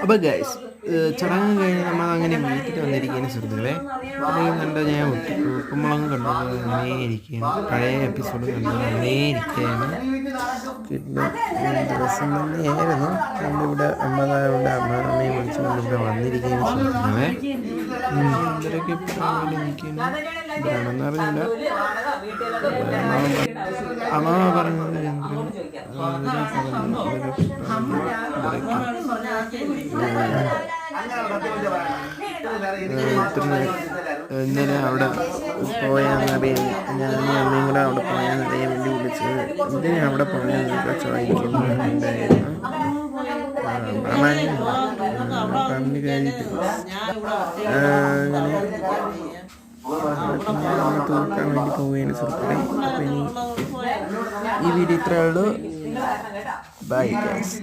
അപ്പോൾ ഗൈസ് ചടങ്ങ് കഴിഞ്ഞ് നമ്മൾ അങ്ങനെ വീട്ടിൽ വന്നിരിക്കുകയാണ് സുഹൃത്തുക്കളെ. അല്ലെങ്കിൽ കണ്ട ഞാൻ ഉപ്പുമുളക് കണ്ടത് അങ്ങനെ ഇരിക്കുകയാണ്. പഴയ എപ്പിസോഡ് കണ്ടത് അങ്ങനെ ഇരിക്കുകയാണ്. ദിവസം തന്നെയായിരുന്നു നമ്മളിവിടെ അമ്മതായോണ്ട് അമ്മയെ വിളിച്ചുകൊണ്ട് ഇവിടെ വന്നിരിക്കുകയാണ് സുഹൃത്തുക്കളെ. എന്തൊക്കെ ഇപ്പോഴാണ് നിൽക്കുന്നു ഇവിടെയാണെന്ന് അറിഞ്ഞില്ല. അമ്മ പറഞ്ഞത് ഇന്നലെ അവിടെ പോയാന്നറിയാൻ ഞാനും അമ്മയും കൂടെ അവിടെ പോയാന്നറിയാൻ വേണ്ടി വിളിച്ചത്. എന്തിനാ അവിടെ പോയാന്നൊക്കെ ചോദിക്കുന്നുണ്ടായിരുന്നു. പറഞ്ഞു കഴിഞ്ഞിട്ട് അങ്ങനെ തൂക്കാൻ വേണ്ടി പോവുകയാണ് സുഹൃത്തുക്കളെ. അപ്പോൾ ഇനി ഈ വീഡിയോ ഇത്രയേ ഉള്ളൂ. Bye guys.